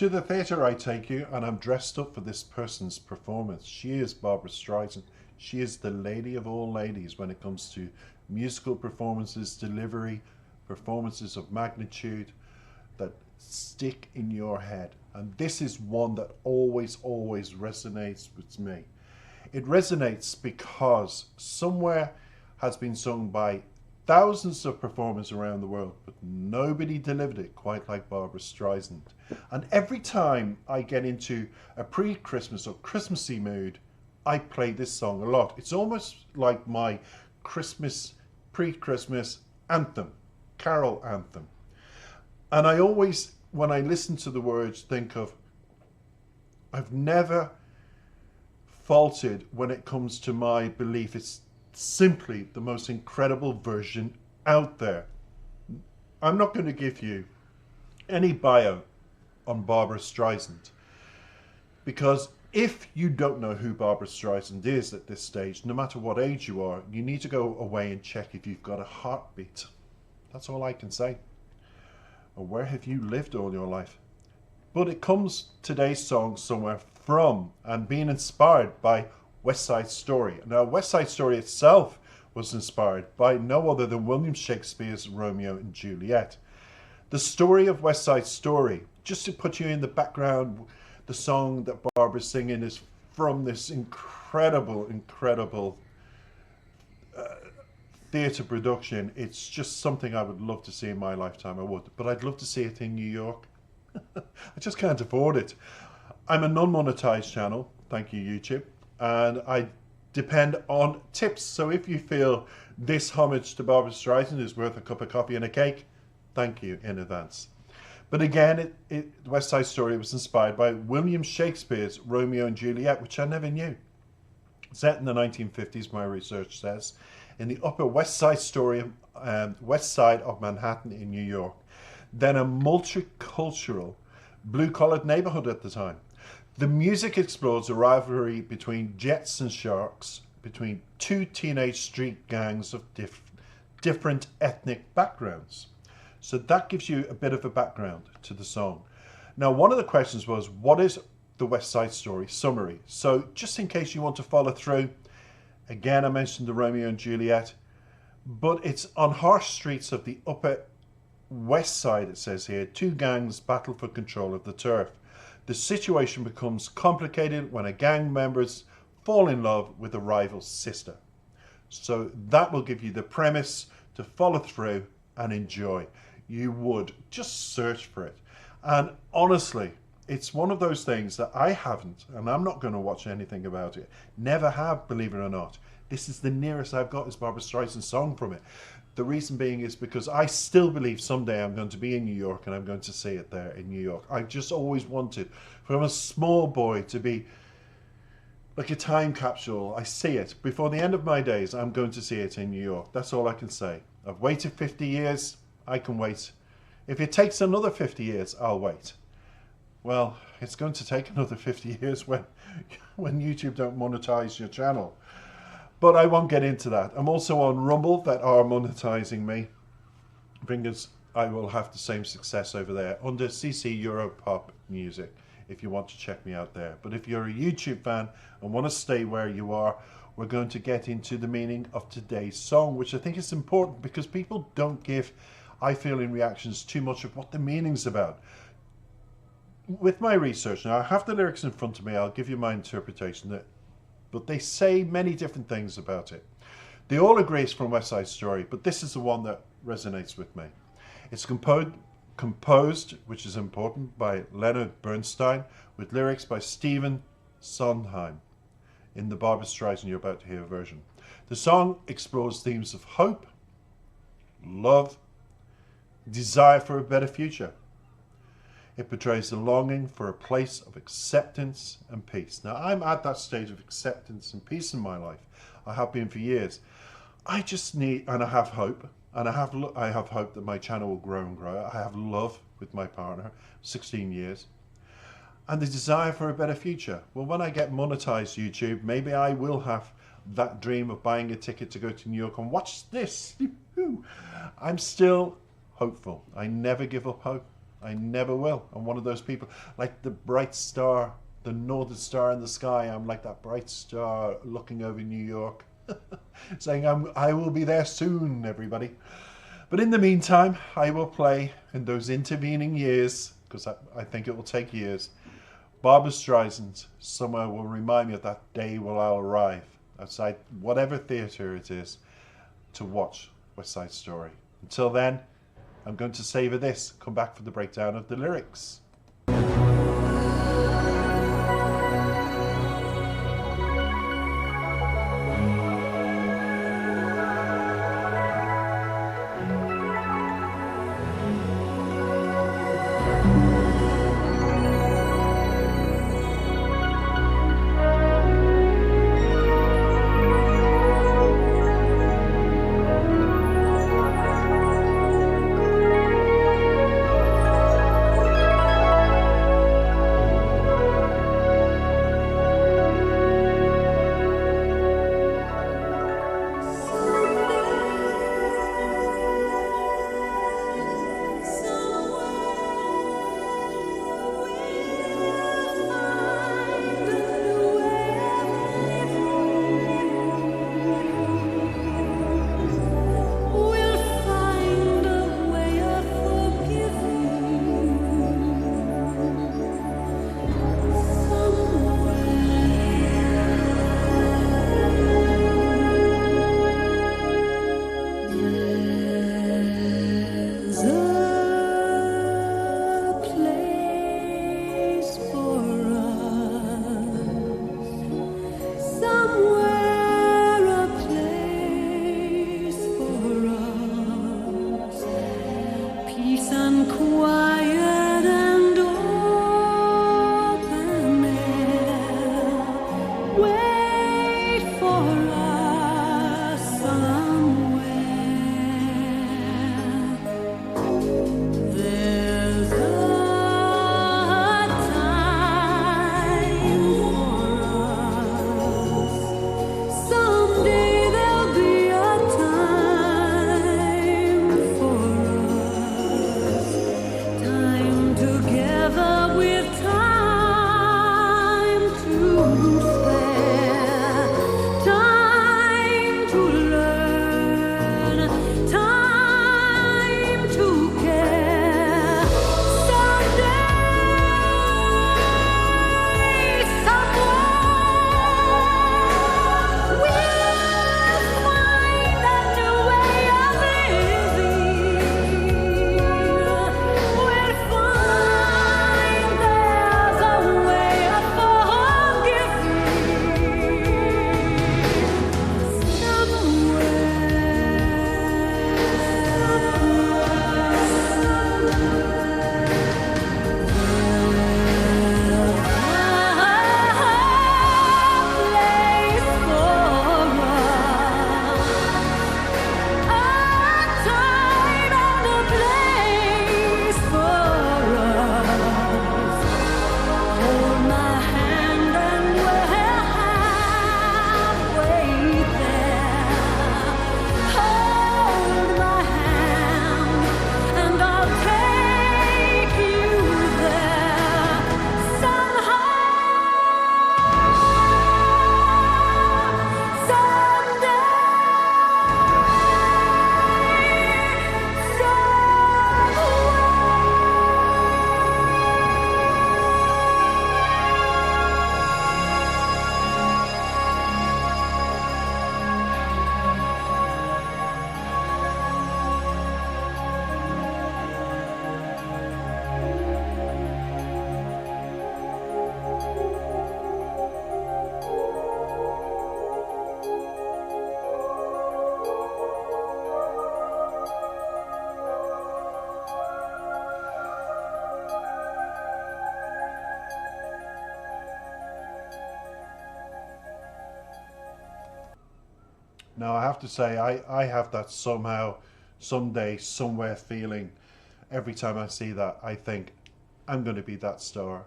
To the theatre I take you, and I'm dressed up for this person's performance. She is Barbra Streisand. She is the lady of all ladies when it comes to musical performances, delivery, performances of magnitude that stick in your head. And this is one that always resonates with me. It resonates because Somewhere has been sung by thousands of performers around the world, but nobody delivered it quite like Barbra Streisand. And every time I get into a pre-Christmas or Christmassy mood, I play this song a lot. It's almost like my Christmas, pre-Christmas anthem, carol anthem. And I always, when I listen to the words, think of, I've never faulted when it comes to my belief it's simply the most incredible version out there. I'm not going to give you any bio on Barbra Streisand, because if you don't know who Barbra Streisand is at this stage, no matter what age you are, you need to go away and check if you've got a heartbeat. That's all I can say. Or where have you lived all your life? But it comes, today's song, Somewhere, from and being inspired by West Side Story. Now, West Side Story itself was inspired by no other than William Shakespeare's Romeo and Juliet. The story of West Side Story, just to put you in the background, the song that Barbara's singing is from this incredible theatre production. It's just something I would love to see in my lifetime. I would, but I'd love to see it in New York. I just can't afford it. I'm a non-monetized channel, thank you YouTube, and I depend on tips. So if you feel this homage to Barbra Streisand is worth a cup of coffee and a cake, thank you in advance. But again, West Side Story was inspired by William Shakespeare's Romeo and Juliet, which I never knew. Set in the 1950s, my research says, in the Upper West Side Story, West Side of Manhattan in New York, then a multicultural, blue-collared neighborhood at the time. The music explores a rivalry between Jets and Sharks, between two teenage street gangs of different ethnic backgrounds. So that gives you a bit of a background to the song. Now, one of the questions was, what is the West Side Story summary? So just in case you want to follow through, again, I mentioned the Romeo and Juliet, but it's on harsh streets of the Upper West Side, it says here, two gangs battle for control of the turf. The situation becomes complicated when a gang members fall in love with a rival's sister. So that will give you the premise to follow through and enjoy. You would just search for it. And honestly, it's one of those things that I haven't, and I'm not going to watch anything about it. Never have, believe it or not. This is the nearest I've got is Barbra Streisand's song from it. The reason being is because I still believe someday I'm going to be in New York and I'm going to see it there in New York. I've just always wanted, from a small boy, to be like a time capsule. I see it. Before the end of my days, I'm going to see it in New York. That's all I can say. I've waited 50 years. I can wait. If it takes another 50 years, I'll wait. Well, it's going to take another 50 years when YouTube don't monetize your channel. But I won't get into that. I'm also on Rumble that are monetizing me. Fingers I will have the same success over there under CC Europop Music if you want to check me out there. But if you're a YouTube fan and want to stay where you are, we're going to get into the meaning of today's song, which I think is important because people don't give, I feel in reactions, too much of what the meaning's about. With my research, now I have the lyrics in front of me, I'll give you my interpretation, but they say many different things about it. They all agree it's from West Side Story, but this is the one that resonates with me. It's composed, which is important, by Leonard Bernstein, with lyrics by Stephen Sondheim in the Barbra Streisand you're about to hear version. The song explores themes of hope, love, desire for a better future. It portrays the longing for a place of acceptance and peace. Now, I'm at that stage of acceptance and peace in my life. I have been for years. I just need, and I have hope, and I have hope that my channel will grow and grow. I have love with my partner, 16 years, and the desire for a better future. Well, when I get monetized YouTube, maybe I will have that dream of buying a ticket to go to New York and watch this. I'm still hopeful. I never give up hope. I never will. I'm one of those people, like the bright star, the northern star in the sky. I'm like that bright star looking over New York, saying I will be there soon, everybody. But in the meantime, I will play in those intervening years, because I think it will take years. Barbra Streisand, Somewhere will remind me of that day when I'll arrive outside whatever theatre it is to watch West Side Story. Until then, I'm going to savour this, come back for the breakdown of the lyrics. Now, I have to say, I have that somehow, someday, somewhere feeling. Every time I see that, I think, I'm going to be that star,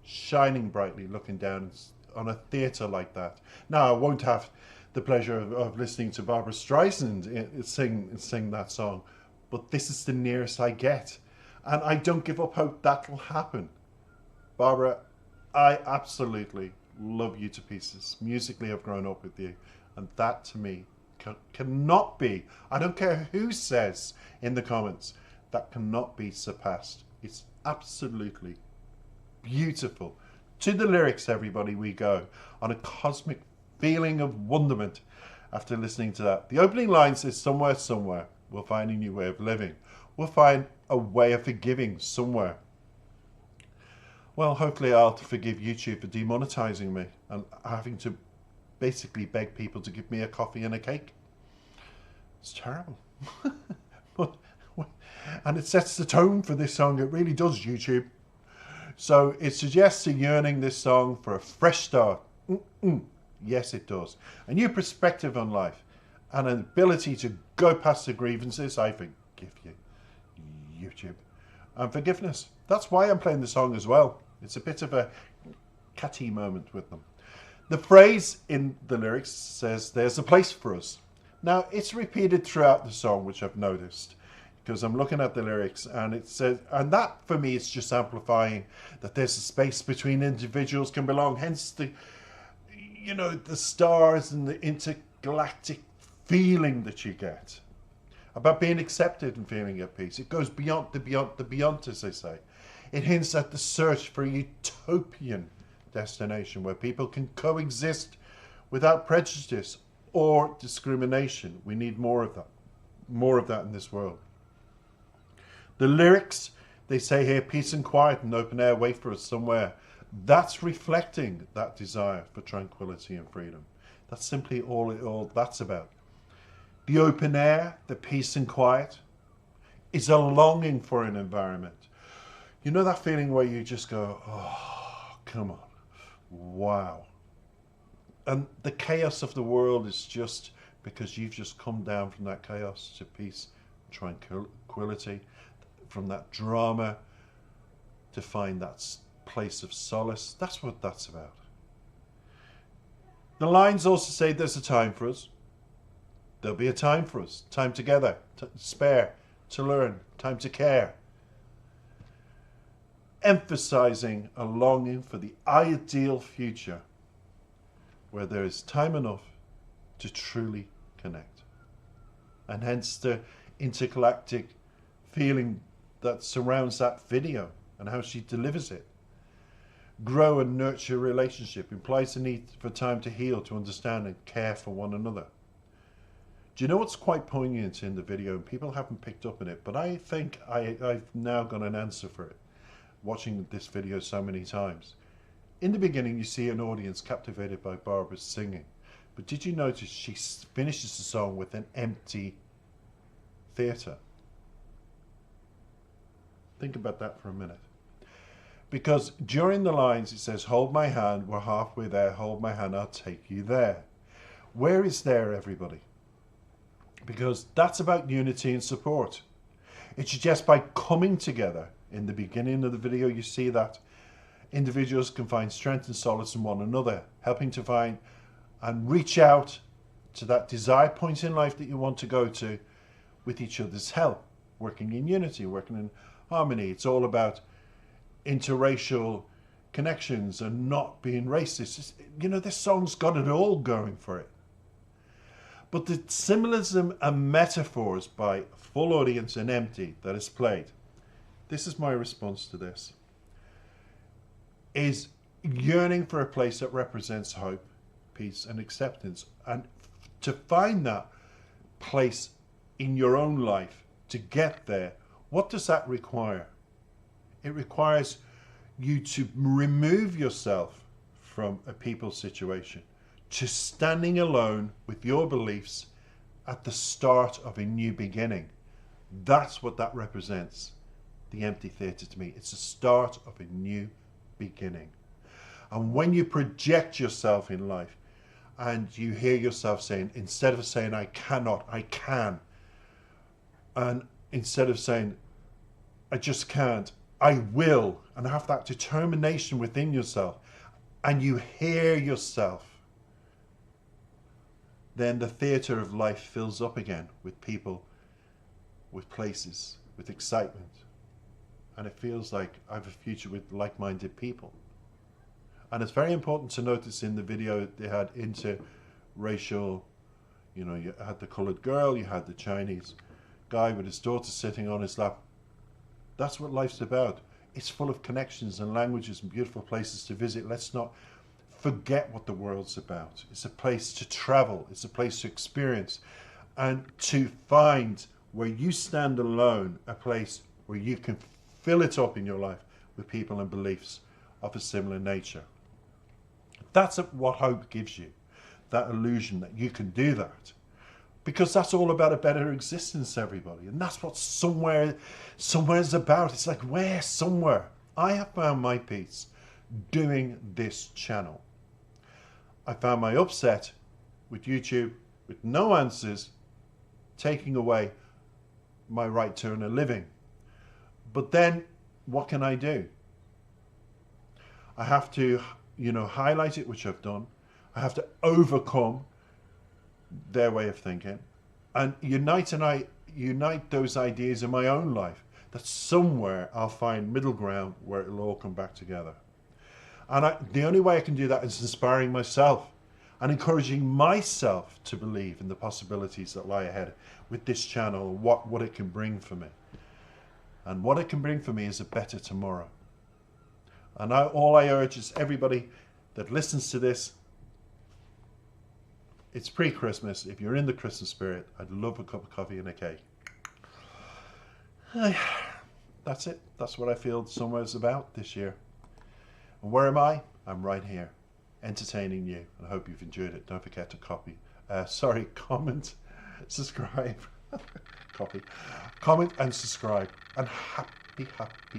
shining brightly, looking down on a theatre like that. Now, I won't have the pleasure of listening to Barbra Streisand sing that song, but this is the nearest I get. And I don't give up hope that'll happen. Barbara, I absolutely love you to pieces. Musically, I've grown up with you. And that to me cannot be, I don't care who says in the comments, that cannot be surpassed. It's absolutely beautiful. To the lyrics, everybody, we go on a cosmic feeling of wonderment after listening to that. The opening line says, somewhere, somewhere, we'll find a new way of living. We'll find a way of forgiving somewhere. Well, hopefully I'll forgive YouTube for demonetizing me and having to basically beg people to give me a coffee and a cake. It's terrible. And it sets the tone for this song. It really does, YouTube. So it suggests a yearning, this song, for a fresh start. Yes, it does. A new perspective on life and an ability to go past the grievances. I forgive you, YouTube. And forgiveness. That's why I'm playing the song as well. It's a bit of a catty moment with them. The phrase in the lyrics says, there's a place for us. Now, it's repeated throughout the song, which I've noticed, because I'm looking at the lyrics, and it says, and that for me is just amplifying that there's a space between individuals can belong, hence the, you know, the stars and the intergalactic feeling that you get about being accepted and feeling at peace. It goes beyond the beyond, as they say. It hints at the search for a utopian destination where people can coexist without prejudice or discrimination. We need more of that in this world. The lyrics, they say here, peace and quiet and open air wait for us somewhere. That's reflecting that desire for tranquility and freedom. That's simply all that's about. The open air, the peace and quiet, is a longing for an environment. You know that feeling where you just go, oh, come on, wow. And the chaos of the world is just because you've just come down from that chaos to peace, tranquility, from that drama to find that place of solace. That's what that's about. The lines also say there's a time for us. There'll be a time for us. Time together, to spare, to learn, time to care. Emphasizing a longing for the ideal future where there is time enough to truly connect. And hence the intergalactic feeling that surrounds that video and how she delivers it. Grow and nurture a relationship implies the need for time to heal, to understand and care for one another. Do you know what's quite poignant in the video? And people haven't picked up on it, but I think I've now got an answer for it, watching this video so many times. In the beginning, you see an audience captivated by Barbara's singing. But did you notice she finishes the song with an empty theatre? Think about that for a minute. Because during the lines it says, hold my hand, we're halfway there, hold my hand, I'll take you there. Where is there, everybody? Because that's about unity and support. It suggests by coming together, in the beginning of the video you see that individuals can find strength and solace in one another, helping to find and reach out to that desired point in life that you want to go to with each other's help, working in unity, working in harmony. It's all about interracial connections and not being racist. You know, this song's got it all going for it. But the symbolism and metaphors by full audience and empty that is played, this is my response to this, is yearning for a place that represents hope, peace and acceptance. And to find that place in your own life, to get there, what does that require? It requires you to remove yourself from a people situation, to standing alone with your beliefs at the start of a new beginning. That's what that represents, the empty theatre to me. It's the start of a new beginning. And when you project yourself in life and you hear yourself saying, instead of saying I cannot, I can, and instead of saying I just can't, I will, and have that determination within yourself, and you hear yourself, then the theatre of life fills up again with people, with places, with excitement. and it feels like I have a future with like-minded people. And it's very important to notice in the video they had interracial, you know, you had the coloured girl, you had the Chinese guy with his daughter sitting on his lap. That's what life's about. It's full of connections and languages and beautiful places to visit. Let's not forget what the world's about. It's a place to travel. It's a place to experience and to find where you stand alone, a place where you can fill it up in your life with people and beliefs of a similar nature. That's what hope gives you, that illusion that you can do that. Because that's all about a better existence, everybody. And that's what somewhere's about. It's like, where? Somewhere. I have found my peace doing this channel. I found my upset with YouTube, with no answers, taking away my right to earn a living. But then, what can I do? I have to, you know, highlight it, which I've done. I have to overcome their way of thinking and unite those ideas in my own life, that somewhere I'll find middle ground where it'll all come back together. And the only way I can do that is inspiring myself and encouraging myself to believe in the possibilities that lie ahead with this channel, what it can bring for me. And what it can bring for me is a better tomorrow. And all I urge is everybody that listens to this, it's pre-Christmas. If you're in the Christmas spirit, I'd love a cup of coffee and a cake. That's it. That's what I feel Somewhere's about this year. And where am I? I'm right here, entertaining you. And I hope you've enjoyed it. Don't forget to comment, subscribe. Comment and subscribe. And happy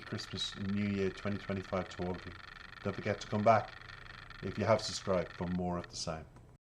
Christmas and New Year 2025 to all of you. Don't forget to come back if you have subscribed for more of the same.